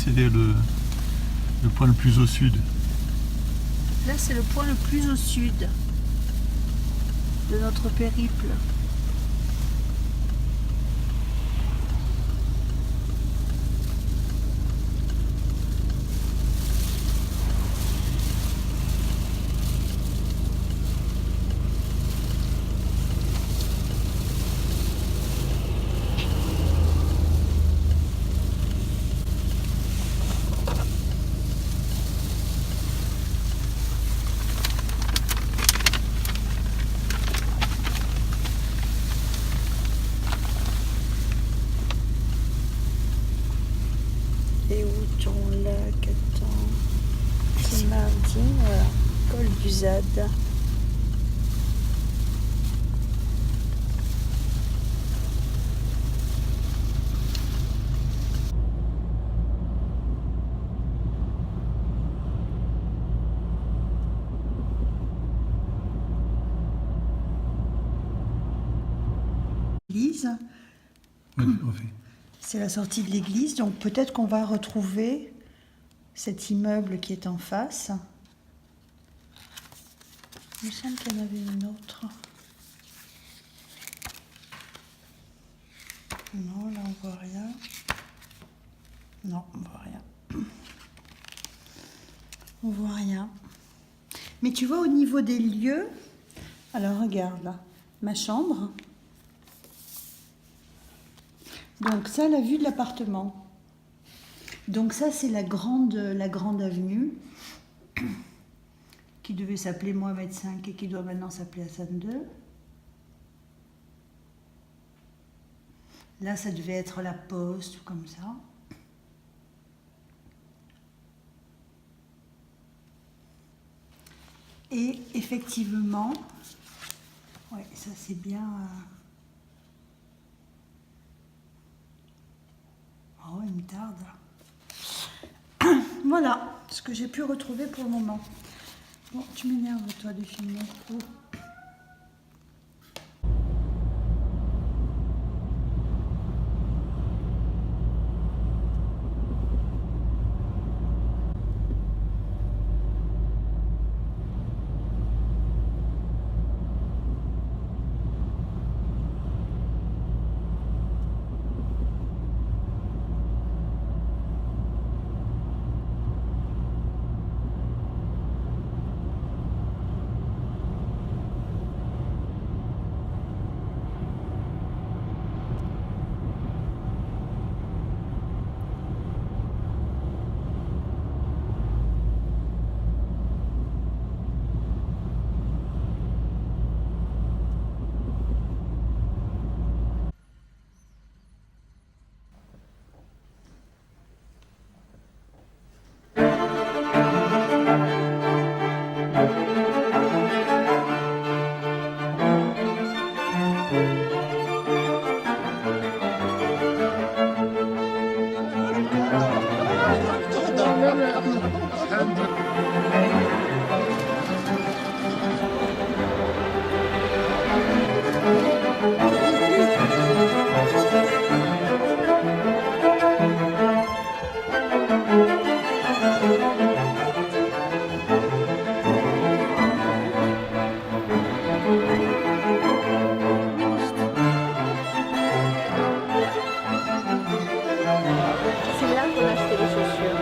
c'est le point le plus au sud. Là, c'est le point le plus au sud de notre périple. Et où ton lac? Attends. C'est mardi, voilà. Col du Zad. L'église. Oui, refait. C'est la sortie de l'église, donc peut-être qu'on va retrouver cet immeuble qui est en face. Il me semble qu'il y en avait une autre. Non, là on voit rien. Non, on voit rien. On voit rien. Mais tu vois, au niveau des lieux, alors regarde là, ma chambre. Donc ça, la vue de l'appartement. Donc ça, c'est la grande avenue qui devait s'appeler Mohamed V et qui doit maintenant s'appeler Hassan II. Là, ça devait être la poste ou comme ça. Et effectivement, ouais, ça c'est bien... Oh, il me tarde. Voilà ce que j'ai pu retrouver pour le moment. Bon, tu m'énerves toi de filmer. Oh. C'est là qu'on a acheté les chaussures.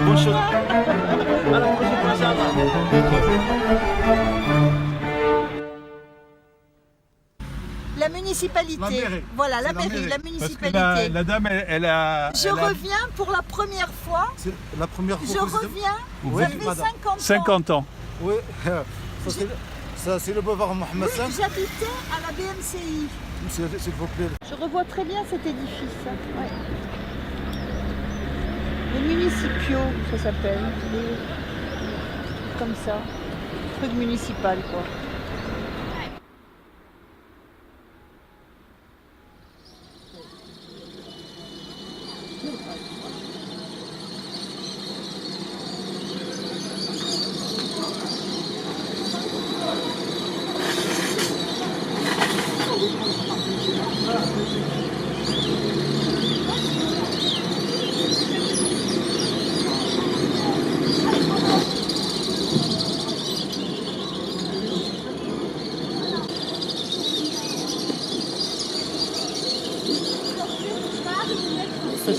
Bonjour. À la prochaine, Inch'Allah. municipalité. La mairie. Voilà, la C'est la mairie, mairie. la Parce que municipalité. la dame, elle a... Je reviens pour la première fois. C'est la première fois Je que vous êtes- reviens. Oui, Ça fait madame. 50 ans. 50 ans. Oui, ça c'est le boulevard Mohamed Oui, V. j'habitais à la BMCI. S'il vous plaît. Je revois très bien cet édifice. Ouais. Les municipaux, ça s'appelle. Comme ça. Truc municipal, quoi.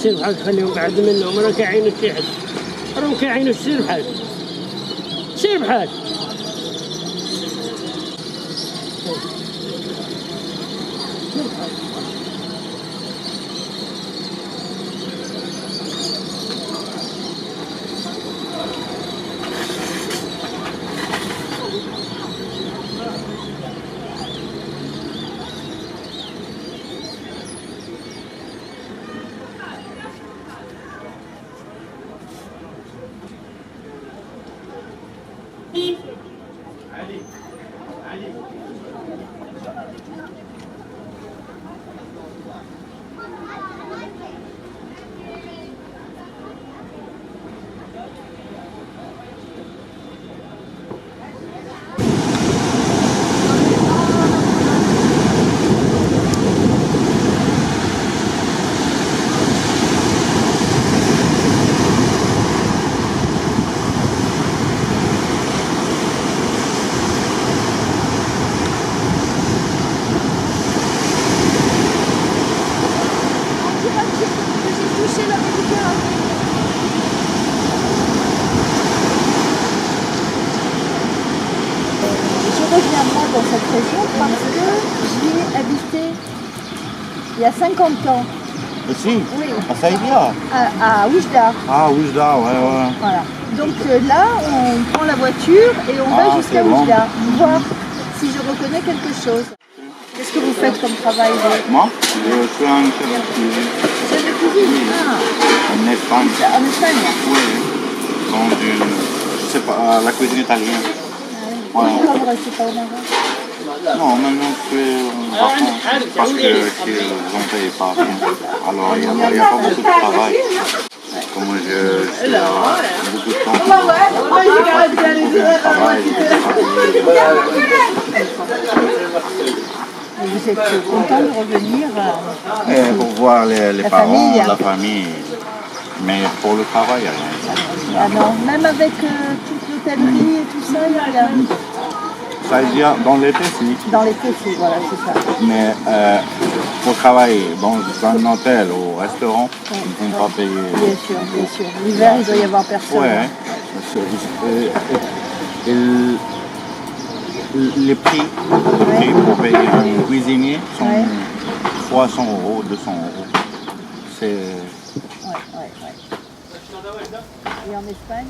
سير بحالك خليهم بعد منهم راك عينك شي حد راهم كيعينوك سير بحالك سير بحالك J'ai touché la Méditerranée. Je reviens moi dans cette région parce que j'y ai habité il y a 50 ans. Ici, Oui, à Saïdia. à Oujda. Ah, Oujda, ouais. Voilà. Donc là, on prend la voiture et on va Ah, jusqu'à c'est bon. Oujda, voir si je reconnais quelque chose. Qu'est-ce que vous faites comme travail vous? Moi, je suis un chef de cuisine Chef de cuisine. Ah, en Espagne. en Espagne. Oui, dans une, je sais pas, la cuisine italienne. Pourquoi Ouais. vous restez pas au Maroc? Non, maintenant je suis en vacances parce que ils n'en payent pas bien. Alors il n'y a pas beaucoup de travail. Comme je suis beaucoup de temps, Et vous êtes content de revenir et pour voir les La parents, famille. la famille. Mais pour le travail, il n'y a rien. Ah non, même avec toute l'hôtellerie et tout ça, il n'y a rien. Saïdia, dans l'été, si. Dans l'été, c'est voilà, c'est ça. Mais pour travailler dans un hôtel ou restaurant, ils ne vont pas payer. Bien sûr, bien sûr. L'hiver, il doit y avoir personne. Ouais. Les prix pour payer un cuisinier sont Ouais. 300 €, 200 €. C'est Ouais. Et en Espagne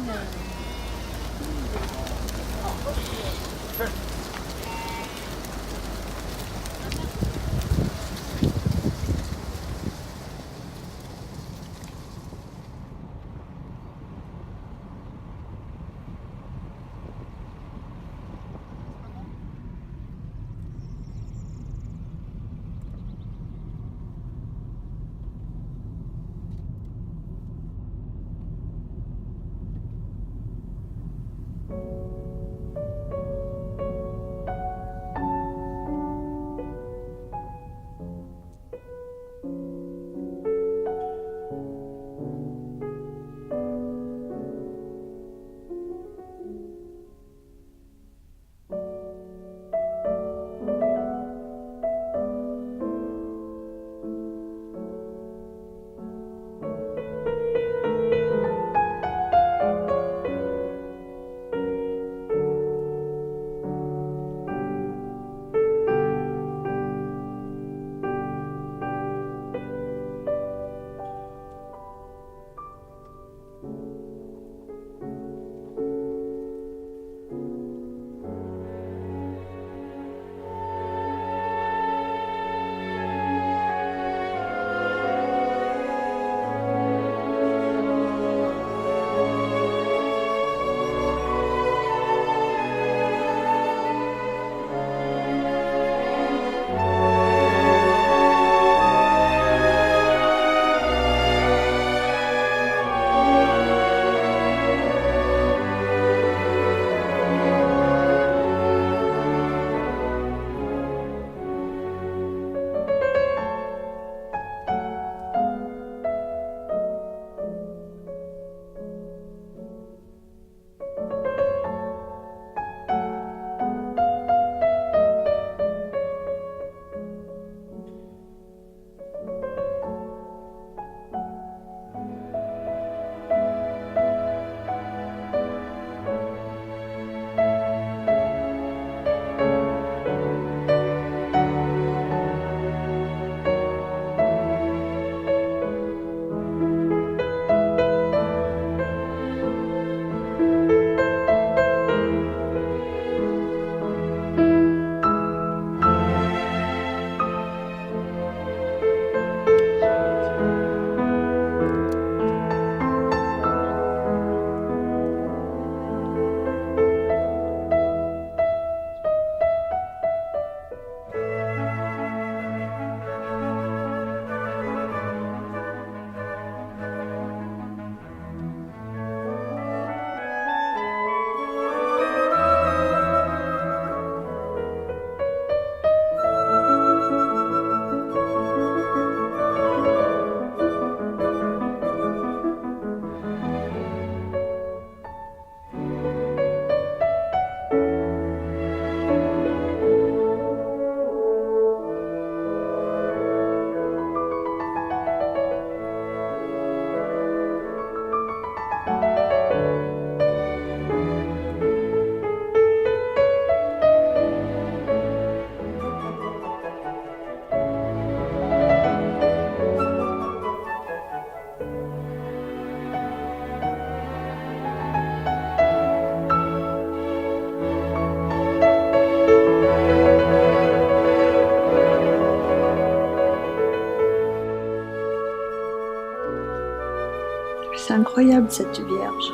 incroyable cette Vierge.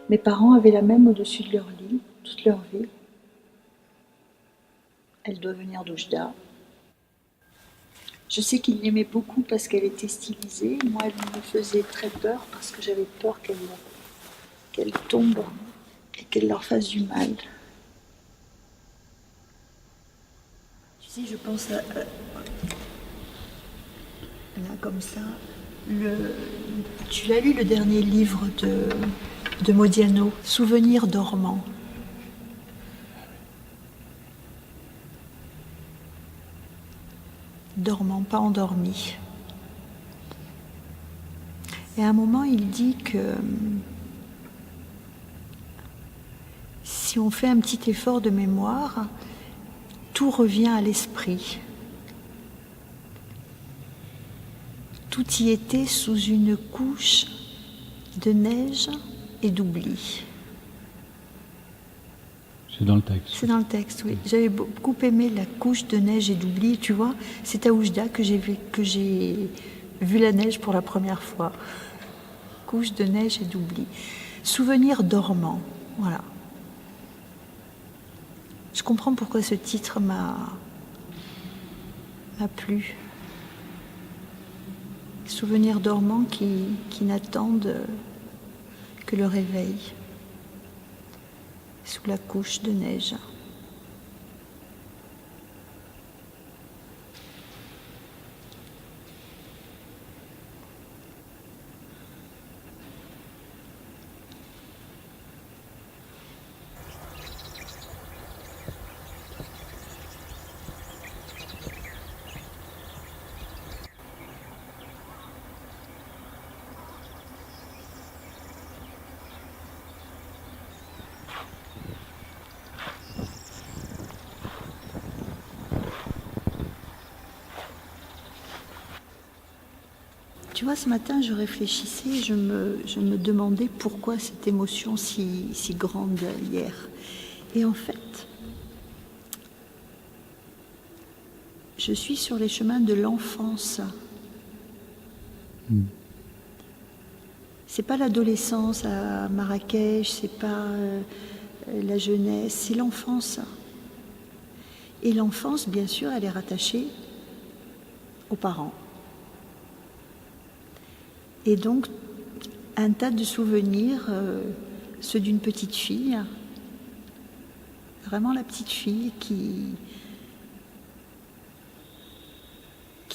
Mes parents avaient la même au-dessus de leur lit toute leur vie. Elle doit venir d'Oujda. Je sais qu'ils l'aimaient beaucoup parce qu'elle était stylisée. Moi, elle me faisait très peur parce que j'avais peur qu'elle tombe et qu'elle leur fasse du mal. Tu sais, je pense à là, comme ça. Tu l'as lu, le dernier livre de Modiano, Souvenirs dormants. Dormant, pas endormi. Et à un moment, il dit que si on fait un petit effort de mémoire, tout revient à l'esprit. Tout y était sous une couche de neige et d'oubli. C'est dans le texte. C'est dans le texte, oui. J'avais beaucoup aimé la couche de neige et d'oubli. Tu vois, c'est à Oujda que j'ai vu la neige pour la première fois. Couche de neige et d'oubli. Souvenir dormant, voilà. Je comprends pourquoi ce titre m'a plu. Souvenirs dormants qui n'attendent que le réveil. Sous la couche de neige. Tu vois, ce matin, je réfléchissais, je me demandais pourquoi cette émotion si grande hier. Et en fait, je suis sur les chemins de l'enfance. C'est pas l'adolescence à Marrakech, c'est pas la jeunesse, c'est l'enfance. Et l'enfance, bien sûr, elle est rattachée aux parents. Et donc, un tas de souvenirs, ceux d'une petite fille, vraiment la petite fille qui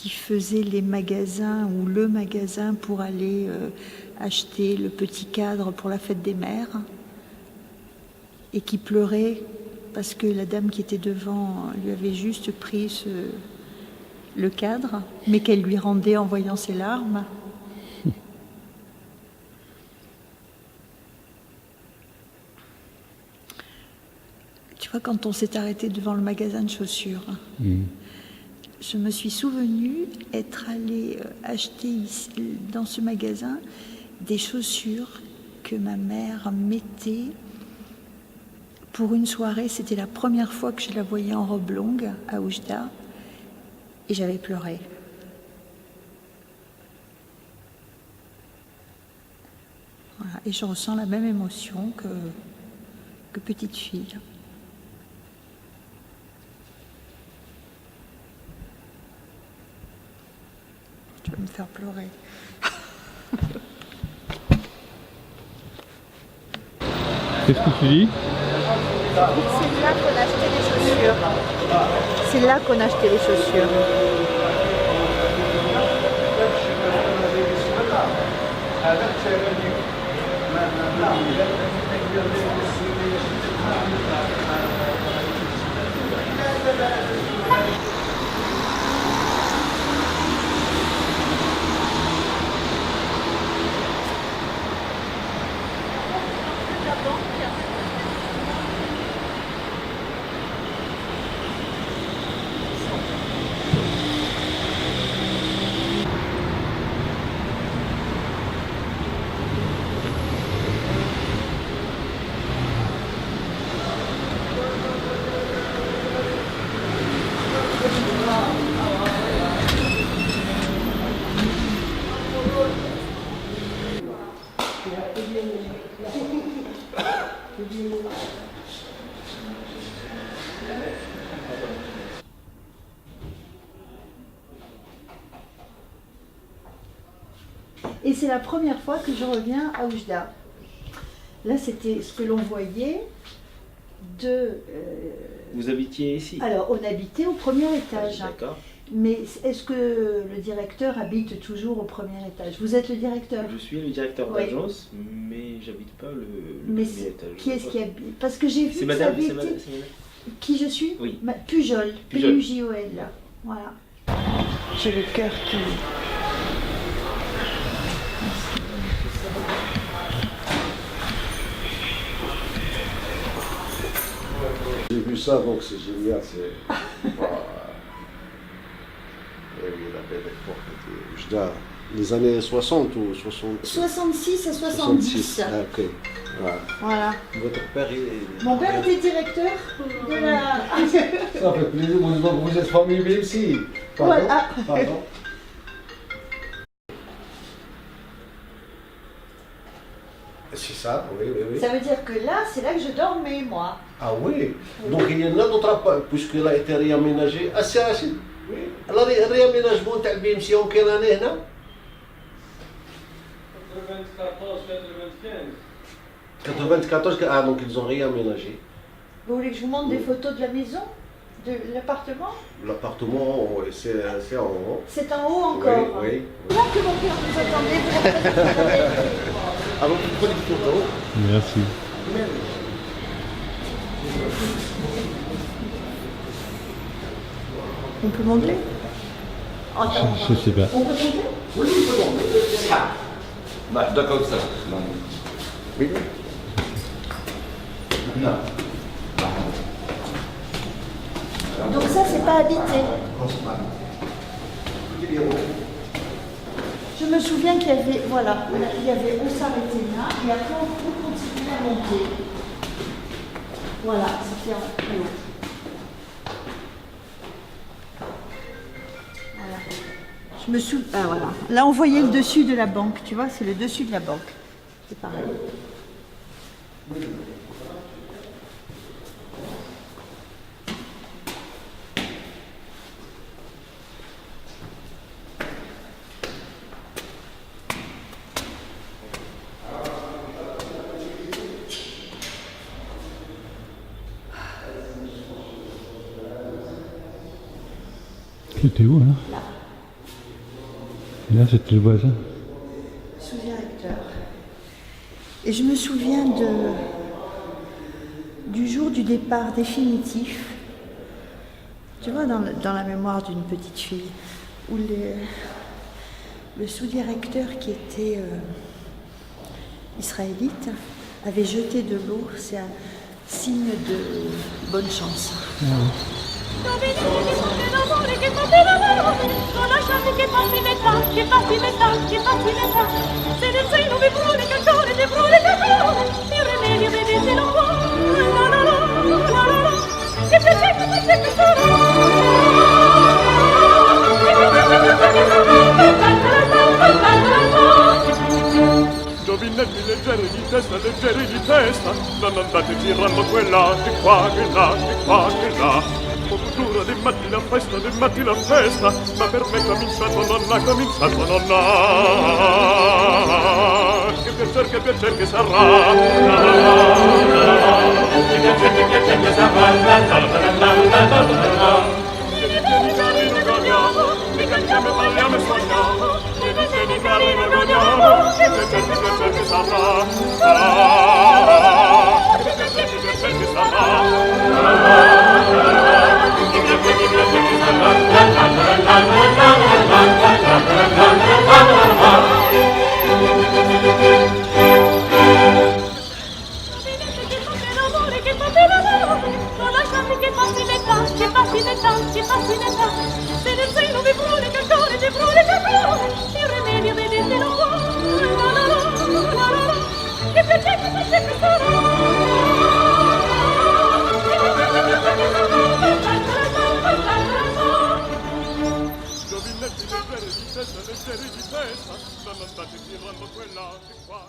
faisait les magasins ou le magasin pour aller acheter le petit cadre pour la fête des mères et qui pleurait parce que la dame qui était devant lui avait juste pris le cadre, mais qu'elle lui rendait en voyant ses larmes. Tu vois, quand on s'est arrêté devant le magasin de chaussures, je me suis souvenue être allée acheter ici, dans ce magasin des chaussures que ma mère mettait pour une soirée. C'était la première fois que je la voyais en robe longue à Oujda et j'avais pleuré. Voilà. Et je ressens la même émotion que petite fille. Tu vas me faire pleurer. Qu'est-ce que tu dis? C'est là qu'on achetait les chaussures. C'est là qu'on achetait les chaussures. Et c'est la première fois que je reviens à Oujda. Là, c'était ce que l'on voyait de... Vous habitiez ici? Alors, on habitait au premier étage. D'accord. Mais est-ce que le directeur habite toujours au premier étage? Vous êtes le directeur? Je suis le directeur Oui. d'agence, mais j'habite pas le Mais premier étage. qui est-ce qui habite? Parce que j'ai vu C'est que madame, ça avait c'est été... madame, c'est madame. Qui je suis? Oui. Pujol. Pujol. P-U-J-O-L. Voilà. J'ai le cœur qui... J'ai vu ça, donc c'est génial. C'est... Oui, la belle époque était Oujda. Les années 60 ou 60... 66 à 70. Ah, ok. Voilà. Voilà. Votre père, il... Mon père était directeur de la... Ça fait plaisir, vous êtes familier ici. Pardon, Voilà. pardon. C'est ça, oui, oui, oui. Ça veut dire que là, c'est là que je dormais, moi. Ah oui, donc il y en a d'autres pas, puisqu'il a été réaménagé. Ah c'est assez. Oui. Alors le réaménagement تاع BMC en quelle année هنا 94, ah donc ils ont réaménagé. Vous voulez que je vous montre des photos de la maison? De l'appartement? L'appartement, ouais, c'est en haut. C'est en haut encore. Oui, oui. Là que mon père nous attendait. Alors vous prenez des photos. Merci. On peut montrer? Je sais pas. On peut montrer? Oui. Donc ça, c'est pas habité. Je me souviens qu'il y avait, voilà, il y avait, on s'arrêtait là, et après on continuait à monter. Voilà, c'était en plus haut. Voilà. Je me souviens, ah voilà. Là, on voyait le dessus de la banque, tu vois, c'est le dessus de la banque. C'est pareil. C'était où là? Là, Et là c'était le voisin. sous-directeur. Et je me souviens du jour du départ définitif, tu vois, dans la mémoire d'une petite fille, où le sous-directeur qui était israélite avait jeté de l'eau, c'est un signe de bonne chance. Giovinetti leggeri di testa, non andate girando quella di qua che là, di qua che là. Cultura di mattina festa, ma per me cominciato non ha cominciato non ha. Che piacer che sarà. Che piacer che sarà. Mi cantiamo, parliamo e sogniamo. Vieni carino, godiamo. Che piacer che sarà. Che piacer che sarà. Leggeri di testa, non andate girando quella di qua.